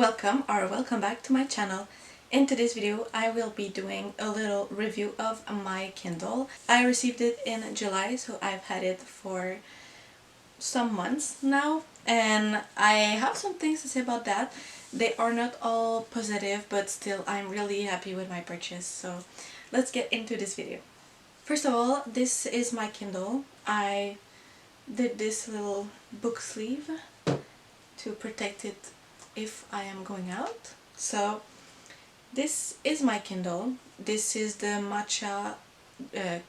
welcome back to my channel. In today's video I will be doing a little review of my Kindle. I received it in July, so I've had it for some months now, and I have some things to say about that. They are not all positive, but still I'm really happy with my purchase, so let's get into this video. First of all, this is my Kindle. I did this little book sleeve to protect it if I am going out. So this is my Kindle. This is the Matcha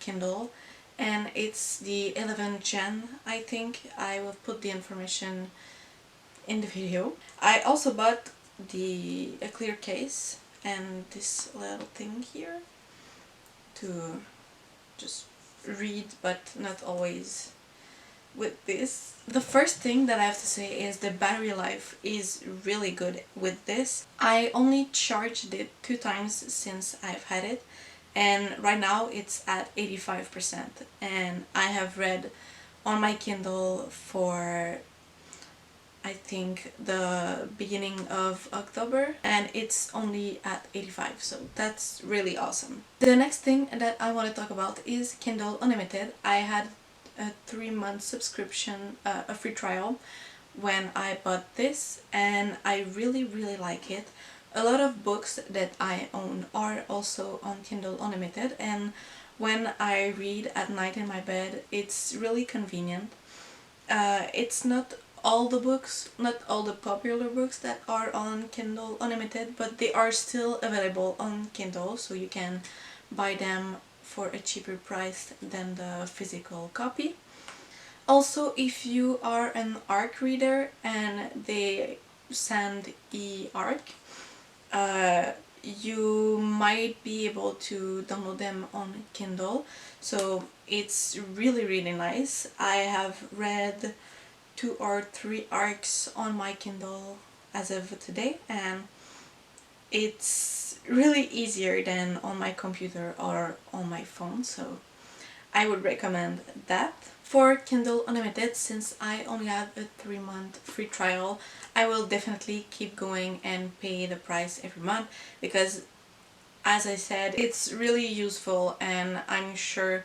Kindle, and it's the 11th gen, I think. I will put the information in the video. I also bought a clear case and this little thing here to just read, but not always with this. The first thing that I have to say is the battery life is really good with this. I only charged it 2 times since I've had it, and right now it's at 85%, and I have read on my Kindle for I think the beginning of October, and it's only at 85, so that's really awesome. The next thing that I want to talk about is Kindle Unlimited. I had a 3-month subscription, a free trial when I bought this, and I really like it. A lot of books that I own are also on Kindle Unlimited, and when I read at night in my bed, it's really convenient. It's not all the books, not all the popular books that are on Kindle Unlimited, but they are still available on Kindle, so you can buy them for a cheaper price than the physical copy. Also, if you are an ARC reader and they send e-ARC, you might be able to download them on Kindle, so it's really nice. I have read 2 or 3 ARCs on my Kindle as of today, and it's really easier than on my computer or on my phone, so I would recommend that. For Kindle Unlimited, since I only have a 3-month free trial, I will definitely keep going and pay the price every month, because as I said, it's really useful, and I'm sure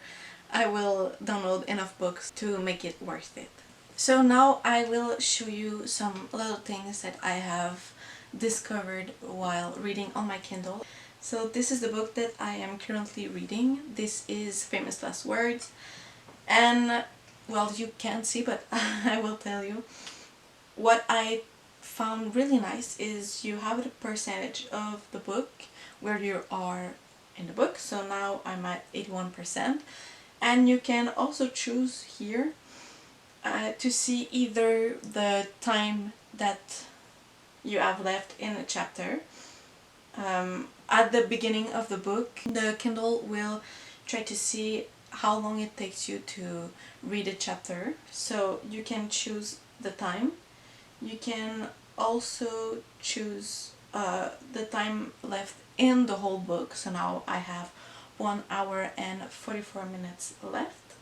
I will download enough books to make it worth it. So now I will show you some little things that I have discovered while reading on my Kindle. So this is the book that I am currently reading. This is Famous Last Words, and well, you can't see, but I will tell you. What I found really nice is you have the percentage of the book where you are in the book. So now I'm at 81%, and you can also choose here to see either the time that you have left in a chapter. At the beginning of the book, the Kindle will try to see how long it takes you to read a chapter, so you can choose the time. You can also choose the time left in the whole book, so now I have 1 hour and 44 minutes left.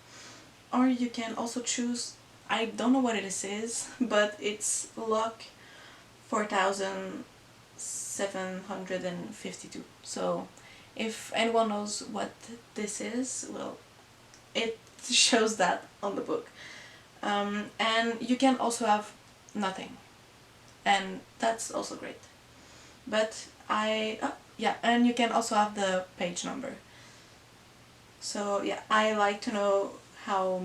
Or you can also choose, I don't know what it is, but it's log 4752. So if anyone knows what this is, well, it shows that on the book. And you can also have nothing, and that's also great. But yeah, and you can also have the page number. So yeah, I like to know how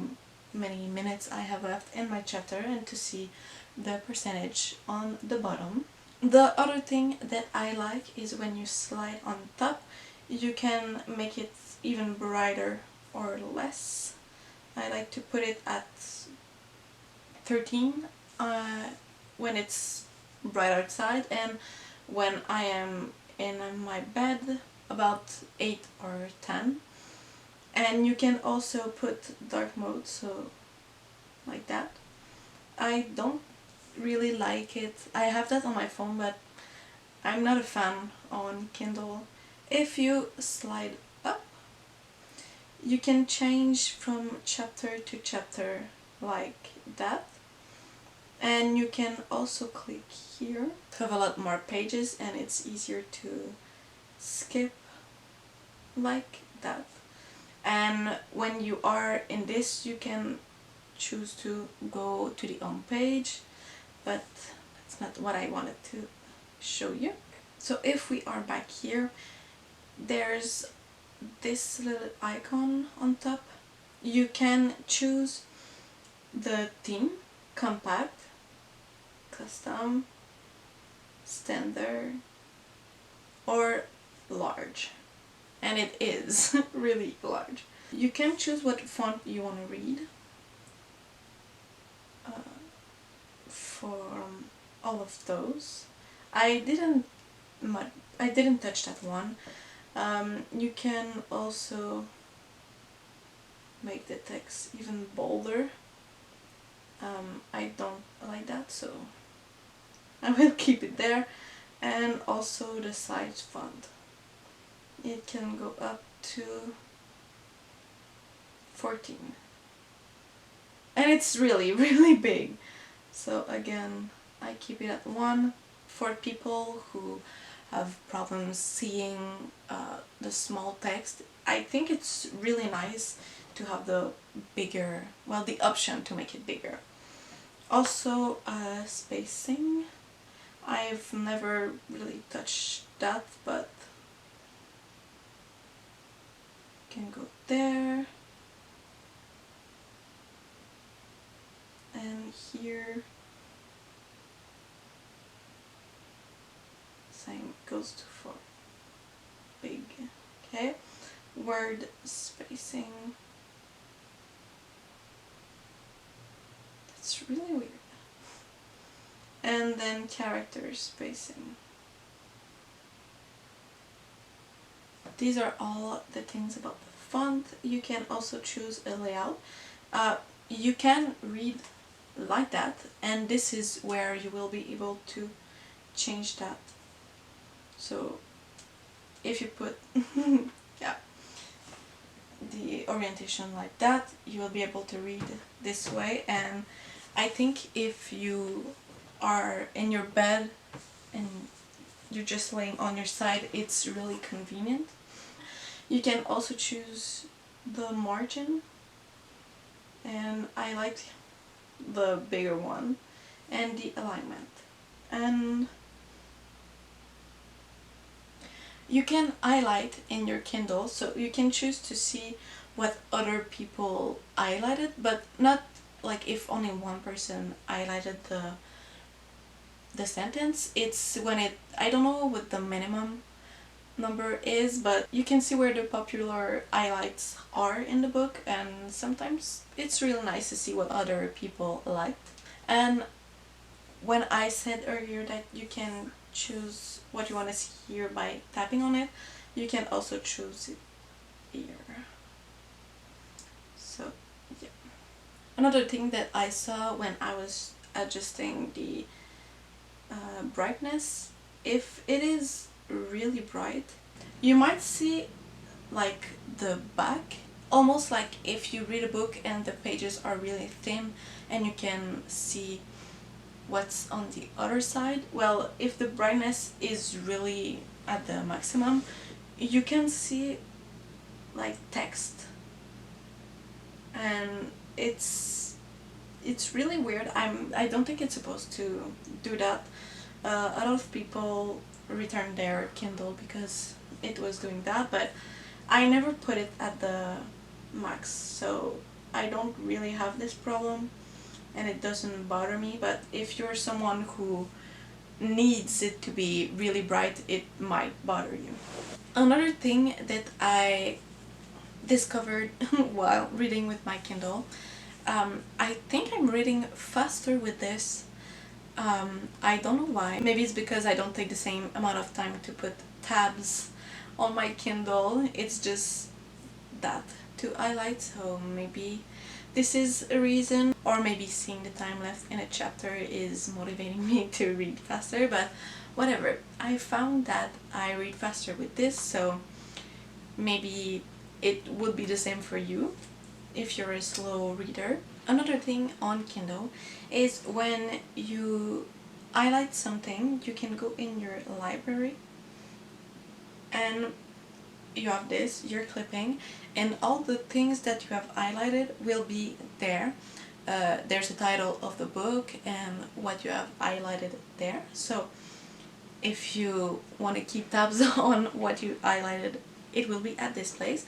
many minutes I have left in my chapter and to see the percentage on the bottom. The other thing that I like is when you slide on top, you can make it even brighter or less. I like to put it at 13 when it's bright outside, and when I am in my bed about 8 or 10. And you can also put dark mode, so like that. I don't really like it. I have that on my phone, but I'm not a fan on Kindle. If you slide up, you can change from chapter to chapter like that. And you can also click here to have a lot more pages, and it's easier to skip like that. And when you are in this, you can choose to go to the home page, but that's not what I wanted to show you. So if we are back here, there's this little icon on top. You can choose the theme: compact, custom, standard, or large. And it is really large. You can choose what font you want to read for all of those. I didn't touch that one. You can also make the text even bolder. I don't like that, so I will keep it there. And also the size font. It can go up to 14. And it's really, really big. So again, I keep it at 1. For people who have problems seeing the small text, I think it's really nice to have the bigger, well, the option to make it bigger. Also, spacing. I've never really touched that, but can go there. And here, same goes to for big. Okay, word spacing. That's really weird. And then character spacing. These are all the things about the font. You can also choose a layout. You can read like that, and this is where you will be able to change that. So if you put yeah, the orientation like that, you will be able to read this way. And I think if you are in your bed and you're just laying on your side, it's really convenient. You can also choose the margin, and I like the bigger one, and the alignment. And you can highlight in your Kindle, so you can choose to see what other people highlighted, but not like if only one person highlighted the sentence. It's when it, I don't know what the minimum number is, but you can see where the popular highlights are in the book, and sometimes it's real nice to see what other people liked. And when I said earlier that you can choose what you want to see here by tapping on it, you can also choose it here. So yeah. Another thing that I saw when I was adjusting the brightness, if it is really bright, you might see like the back, almost like if you read a book and the pages are really thin and you can see what's on the other side. Well, if the brightness is really at the maximum, you can see like text, and it's really weird. I don't think it's supposed to do that. A lot of people returned their Kindle because it was doing that, but I never put it at the max, so I don't really have this problem and it doesn't bother me. But if you're someone who needs it to be really bright, it might bother you. Another thing that I discovered while reading with my Kindle, I think I'm reading faster with this. I don't know why. Maybe it's because I don't take the same amount of time to put tabs on my Kindle. It's just that to highlight, so maybe this is a reason, or maybe seeing the time left in a chapter is motivating me to read faster, but whatever. I found that I read faster with this, so maybe it would be the same for you. if you're a slow reader. Another thing on Kindle is when you highlight something, you can go in your library and you have this, your clipping, and all the things that you have highlighted will be there. There's a title of the book and what you have highlighted there. So if you want to keep tabs on what you highlighted, it will be at this place.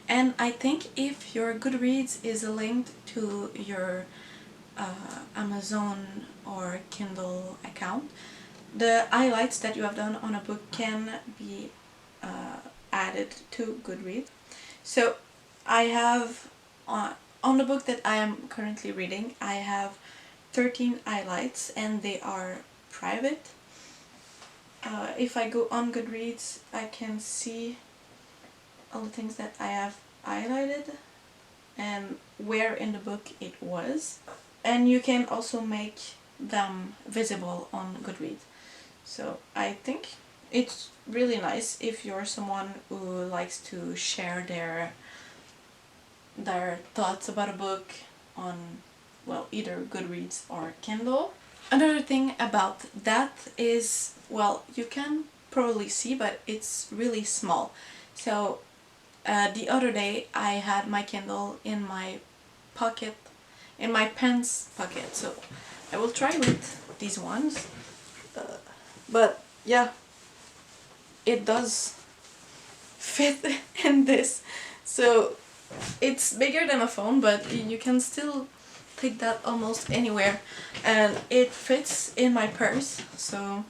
And I think if your Goodreads is linked to your Amazon or Kindle account, the highlights that you have done on a book can be added to Goodreads. So I have, on the book that I am currently reading, I have 13 highlights and they are private. If I go on Goodreads, I can see all the things that I have highlighted and where in the book it was. And you can also make them visible on Goodreads. So I think it's really nice if you're someone who likes to share their thoughts about a book on, well, either Goodreads or Kindle. Another thing about that is, well, you can probably see, but it's really small. So the other day I had my Kindle in my pocket, in my pants pocket, so I will try with these ones. But yeah, it does fit in this. So it's bigger than a phone, but you can still take that almost anywhere, and it fits in my purse, so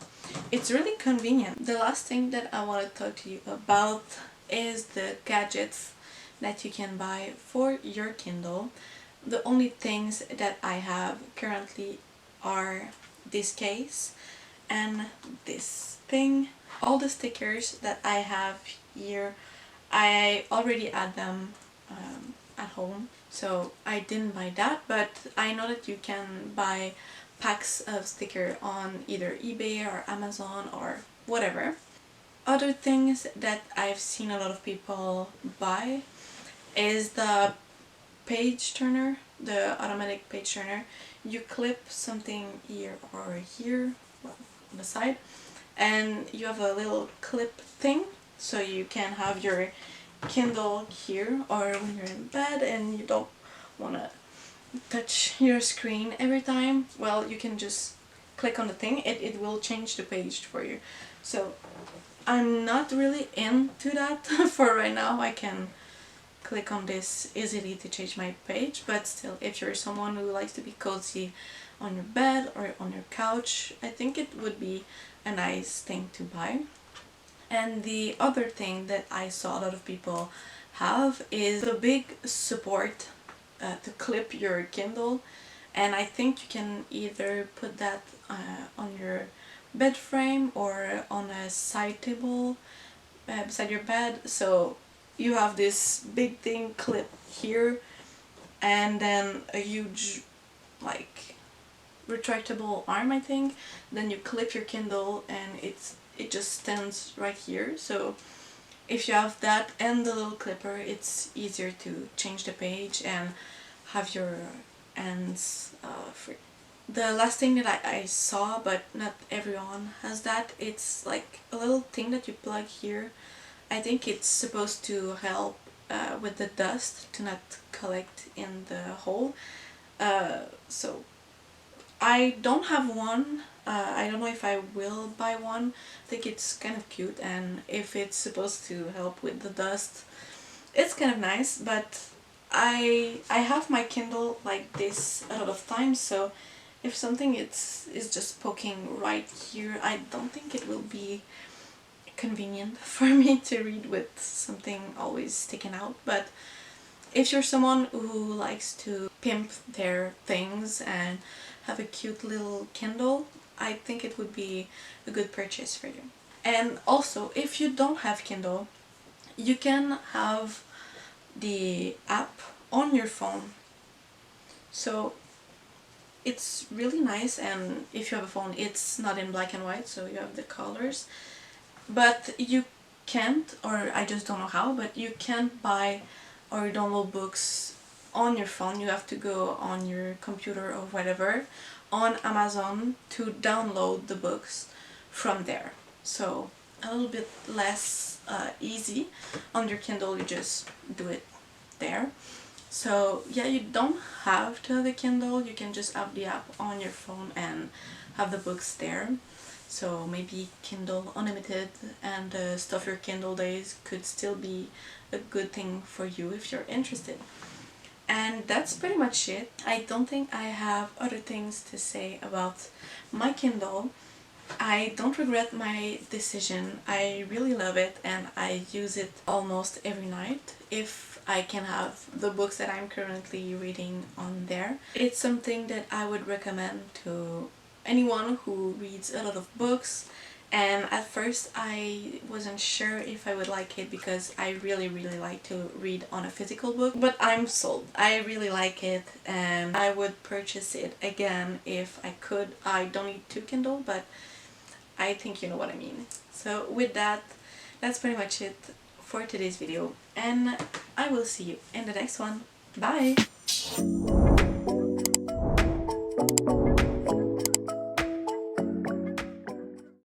it's really convenient. The last thing that I want to talk to you about is the gadgets that you can buy for your Kindle. The only things that I have currently are this case and this thing. All the stickers that I have here, I already had them at home, so I didn't buy that, but I know that you can buy packs of sticker on either eBay or Amazon or whatever. Other things that I've seen a lot of people buy is the page turner, the automatic page turner. You clip something here or here, well, on the side, and you have a little clip thing, so you can have your Kindle here, or when you're in bed and you don't want to touch your screen every time, well, you can just click on the thing, it will change the page for you. So I'm not really into that for right now. I can click on this easily to change my page, but still, if you're someone who likes to be cozy on your bed or on your couch, I think it would be a nice thing to buy. And the other thing that I saw a lot of people have is a big support to clip your Kindle, and I think you can either put that on your bed frame or on a side table beside your bed, so you have this big thing clip here and then a huge, like, retractable arm, I think. Then you clip your Kindle and it just stands right here. So if you have that and the little clipper, it's easier to change the page and have your hands free. The last thing that I saw, but not everyone has that, it's like a little thing that you plug here. I think it's supposed to help with the dust to not collect in the hole. So I don't have one. I don't know if I will buy one. I think it's kind of cute, and if it's supposed to help with the dust, it's kind of nice, but I have my Kindle like this a lot of times, so if something is just poking right here, I don't think it will be convenient for me to read with something always sticking out. But if you're someone who likes to pimp their things and have a cute little Kindle, I think it would be a good purchase for you. And also, if you don't have Kindle, you can have the app on your phone. So it's really nice, and if you have a phone, it's not in black and white, so you have the colors. But you can't, or I just don't know how, but you can't buy or download books on your phone. You have to go on your computer or whatever on Amazon to download the books from there. So a little bit less easy. On your Kindle, you just do it there. So yeah, you don't have to have a Kindle, you can just have the app on your phone and have the books there. So maybe Kindle Unlimited and Stuff Your Kindle Days could still be a good thing for you if you're interested. And that's pretty much it. I don't think I have other things to say about my Kindle. I don't regret my decision. I really love it and I use it almost every night if I can have the books that I'm currently reading on there. It's something that I would recommend to anyone who reads a lot of books, and at first I wasn't sure if I would like it because I really like to read on a physical book, but I'm sold. I really like it and I would purchase it again if I could. I don't need two Kindle, but I think you know what I mean. So with that, that's pretty much it for today's video, and I will see you in the next one. Bye!